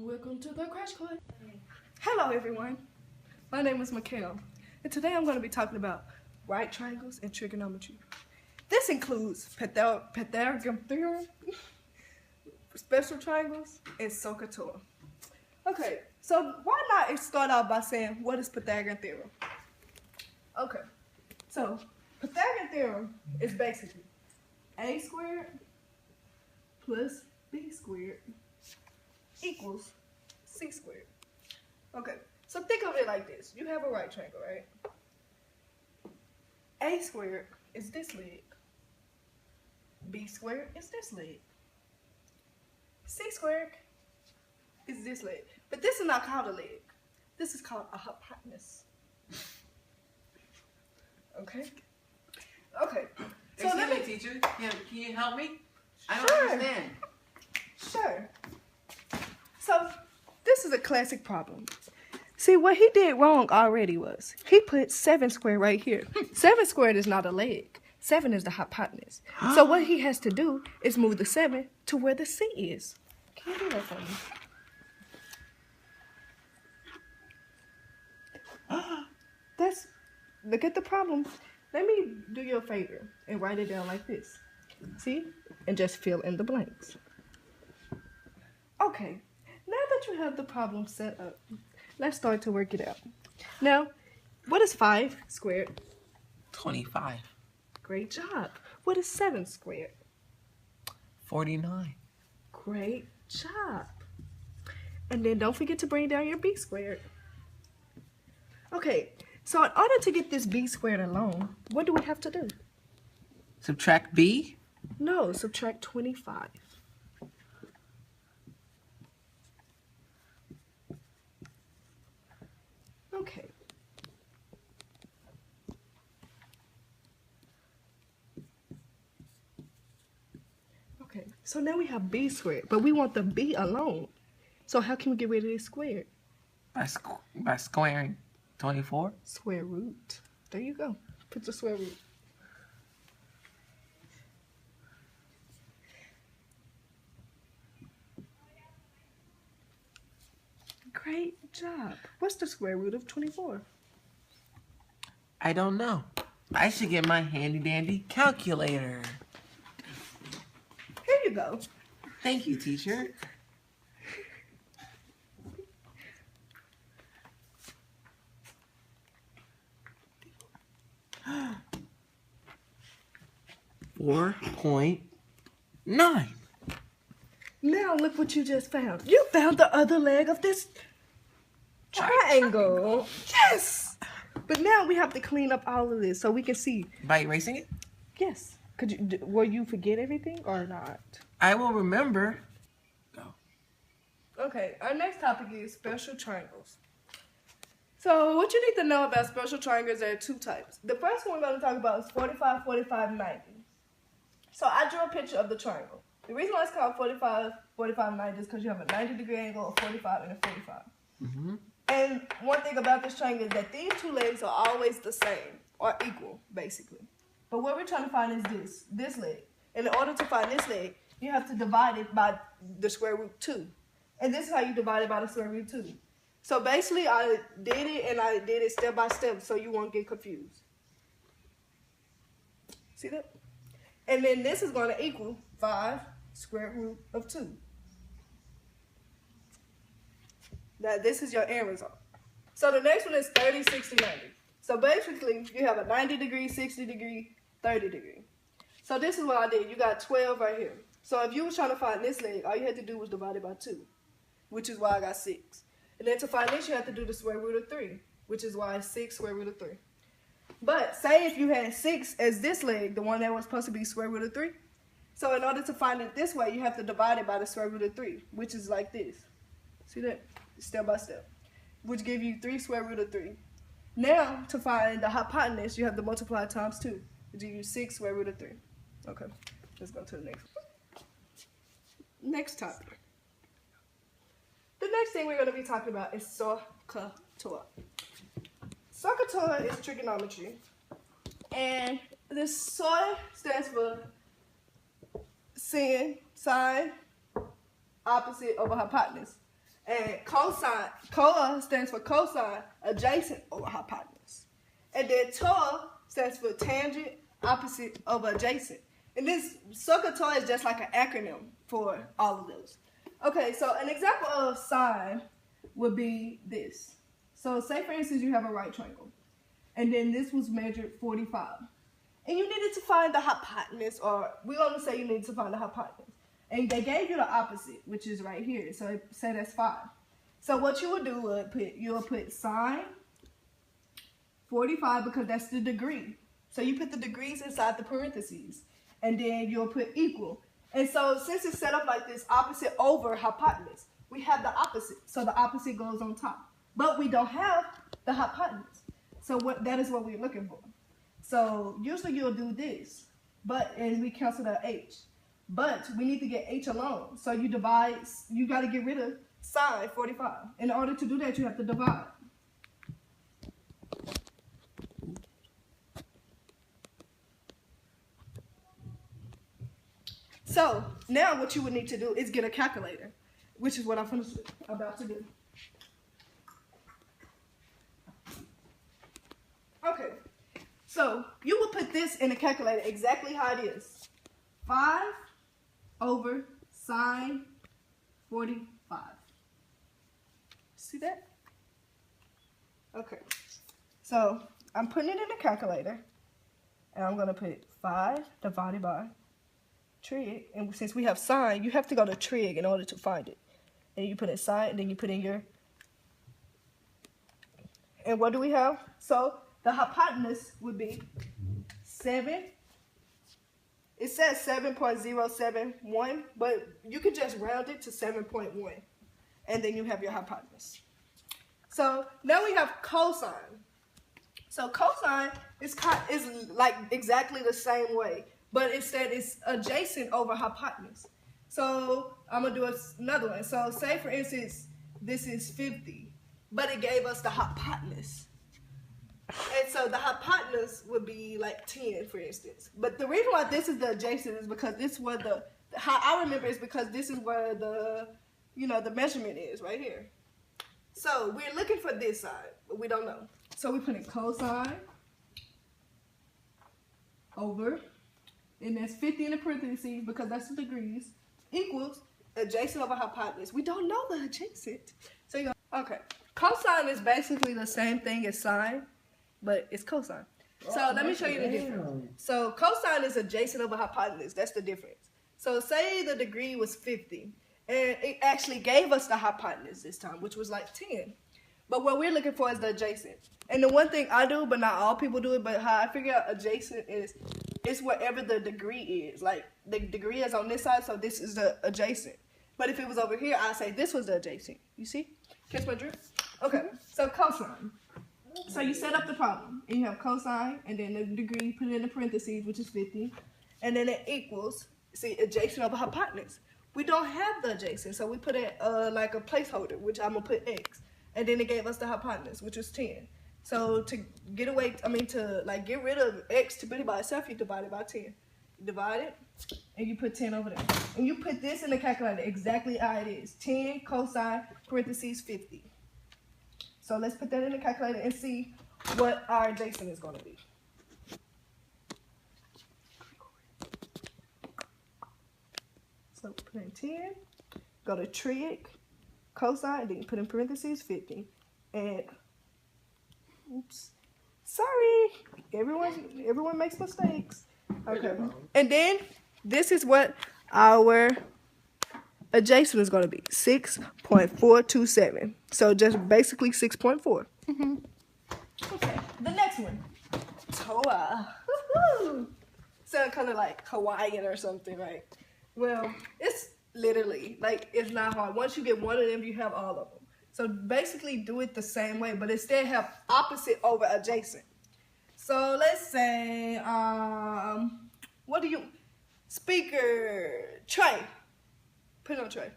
Welcome to the Crash Course. Hello everyone, my name is Mikhail, and today I'm going to be talking about right triangles and trigonometry. This includes Pythagorean theorem, special triangles, and SOHCAHTOA. Okay, so why not start out by saying what is Pythagorean theorem? Okay, so Pythagorean theorem is basically a squared plus b squared equals c squared. Okay, so think of it like this. You have a right triangle, right? A squared is this leg. B squared is this leg. C squared is this leg. But this is not called a leg. This is called a hypotenuse. Okay? Okay. So excuse me, teacher. Can you help me? I don't understand. Sure. So, this is a classic problem. See, what he did wrong already was, he put 7 squared right here. 7 squared is not a leg. 7 is the hypotenuse. So what he has to do is move the 7 to where the C is. Can you do that for me? Look at the problem. Let me do you a favor and write it down like this. See? And just fill in the blanks. Okay. Now that you have the problem set up, let's start to work it out. Now, what is 5 squared? 25. Great job. What is 7 squared? 49. Great job. And then don't forget to bring down your b squared. Okay, so in order to get this b squared alone, what do we have to do? Subtract b? No, subtract 25. Okay. Okay, so now we have b squared, but we want the b alone. So how can we get rid of this squared? By squaring 24? Square root. There you go. Put the square root. Great job. What's the square root of 24? I don't know. I should get my handy dandy calculator. Here you go. Thank you, teacher. $4.9. Now look what you just found. You found the other leg of this triangle. Yes! But now we have to clean up all of this so we can see. By erasing it? Yes. Will you forget everything or not? I will remember. Go. Okay, our next topic is special triangles. So what you need to know about special triangles, there are 2 types. The first one we're going to talk about is 45, 45, 90. So I drew a picture of the triangle. The reason why it's called 45, 45, 90 is because you have a 90-degree angle, a 45, and a 45. Mm-hmm. And one thing about this triangle is that these 2 legs are always the same, or equal, basically. But what we're trying to find is this leg. And in order to find this leg, you have to divide it by the square root 2. And this is how you divide it by the square root 2. So basically, I did it, and I did it step by step so you won't get confused. See that? And then this is going to equal 5 square root of 2. Now, this is your end result. So the next one is 30, 60, 90. So basically, you have a 90 degree, 60 degree, 30 degree. So this is what I did. You got 12 right here. So if you were trying to find this leg, all you had to do was divide it by 2, which is why I got 6. And then to find this, you have to do the square root of 3, which is why it's 6 square root of 3. But say if you had 6 as this leg, the one that was supposed to be square root of 3. So in order to find it this way, you have to divide it by the square root of 3, which is like this. See that? Step by step. Which give you 3 square root of 3. Now, to find the hypotenuse, you have to multiply times 2, which gives you 6 square root of 3. Okay, let's go to the next one. Next topic. The next thing we're going to be talking about is SOHCAHTOA. SOHCAHTOA is trigonometry. And the SOH stands for sine, opposite over hypotenuse. And cosine, coa stands for cosine, adjacent over hypotenuse. And then TOA stands for tangent, opposite over adjacent. And this SOHCAHTOA is just like an acronym for all of those. Okay, so an example of sine would be this. So say for instance you have a right triangle. And then this was measured 45. And you needed to find the hypotenuse, or we're going to say you need to find the hypotenuse. And they gave you the opposite, which is right here. So it said that's 5. So what you would do would you'll put sine 45 because that's the degree. So you put the degrees inside the parentheses. And then you'll put equal. And so since it's set up like this, opposite over hypotenuse, we have the opposite. So the opposite goes on top. But we don't have the hypotenuse. So that is what we're looking for. So usually you'll do this. And we cancel the h. But we need to get h alone. So you divide, you got to get rid of sine 45. In order to do that, you have to divide. So now what you would need to do is get a calculator, which is what I'm about to do. Okay, so you will put this in the calculator exactly how it is. 5 over sine 45. See that? Okay, so I'm putting it in the calculator, and I'm going to put 5 divided by trig, and since we have sine, you have to go to trig in order to find it. And you put in sine, and then you put in your, and what do we have? So the hypotenuse would be 7. It says 7.071, but you could just round it to 7.1, and then you have your hypotenuse. So now we have cosine. So cosine is like exactly the same way, but instead it's adjacent over hypotenuse. So I'm going to do another one. So say, for instance, this is 50, but it gave us the hypotenuse. And so the hypotenuse would be like 10, for instance. But the reason why this is the adjacent is because this is where how I remember is because this is where the measurement is, right here. So we're looking for this side, but we don't know. So we put in cosine over, and that's 50 in the parentheses because that's the degrees, equals adjacent over hypotenuse. We don't know the adjacent. So you go, okay. Cosine is basically the same thing as sine, but it's cosine. So let me show you the difference. So cosine is adjacent over hypotenuse. That's the difference. So say the degree was 50, and it actually gave us the hypotenuse this time, which was like 10. But what we're looking for is the adjacent. And the one thing I do, but not all people do it, but how I figure out adjacent is it's wherever the degree is. Like the degree is on this side, so this is the adjacent. But if it was over here, I'd say this was the adjacent. You see? Catch my drift? Okay, so cosine. So you set up the problem, and you have cosine, and then the degree, put it in the parentheses, which is 50, and then it equals, see, adjacent over hypotenuse. We don't have the adjacent, so we put it like a placeholder, which I'm going to put x, and then it gave us the hypotenuse, which was 10. So to get away, to get rid of x to put it by itself, you divide it by 10. You divide it, and you put 10 over there. And you put this in the calculator exactly how it is. 10 cosine, parentheses, 50. So let's put that in the calculator and see what our adjacent is going to be. So put in 10, go to trig, cosine, then you put in parentheses 50. And, oops, sorry, everyone makes mistakes. Okay, and then this is what our adjacent is going to be, 6.427. So just basically 6.4. Okay, the next one, TOA. Sound kind of like Hawaiian or something, right? Well, it's literally, it's not hard. Once you get one of them, you have all of them. So basically do it the same way, but instead have opposite over adjacent. So let's say, speaker, tray. Put it on tray.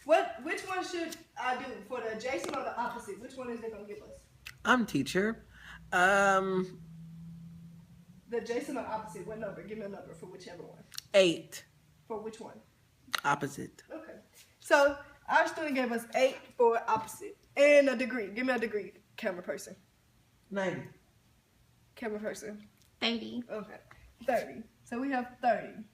Which one should I do for the adjacent or the opposite? Which one is they gonna give us? I'm teacher. The adjacent or opposite? What number? Give me a number for whichever one. 8. For which one? Opposite. Okay. So Our student gave us 8 for opposite. And a degree. Give me a degree, camera person. 90. Camera person. 30. Okay. 30. So we have 30.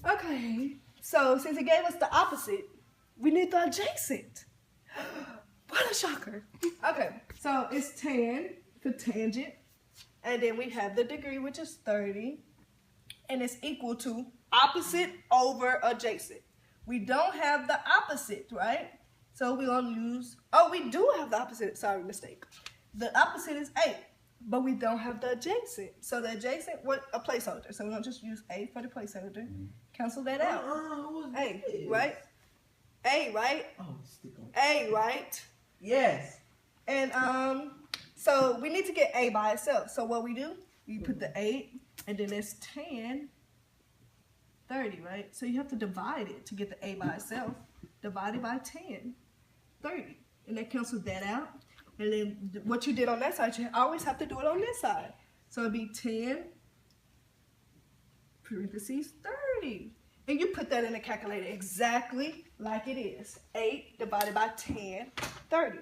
Okay. So since it gave us the opposite, we need the adjacent. What a shocker. Okay. So it's 10 for tangent. And then we have the degree, which is 30. And it's equal to opposite over adjacent. We don't have the opposite, right? So we're going to use, oh, we do have the opposite. Sorry, mistake. The opposite is 8, but we don't have the adjacent. So the adjacent, what a placeholder. So we're going to just use 8 for the placeholder. Cancel that out. A, right? A, right? Oh, stick on. A, right? Yes. And so we need to get A by itself. So what we do, we put the 8, and then it's 10, 30, right? So you have to divide it to get the A by itself. Divided by 10, 30. And that cancels that out. And then what you did on that side, you always have to do it on this side. So it'd be 10, parentheses, 30. And you put that in the calculator exactly like it is. 8 divided by 10, 30.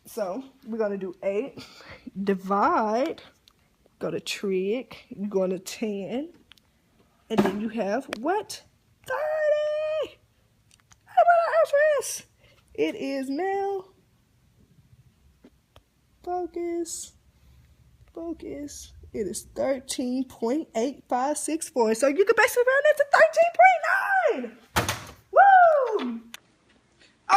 So we're going to do 8, divide, go to trig, you go to 10, and then you have what? 30! How about our address? It is now, focus, it is 13.8564. So you can basically round that to 13.9. Woo!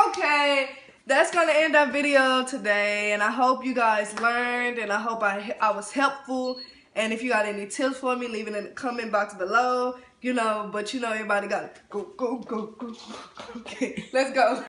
Okay, that's going to end our video today. And I hope you guys learned, and I hope I was helpful. And if you got any tips for me, leave it in the comment box below. You know, but you know everybody got to go. Okay, let's go.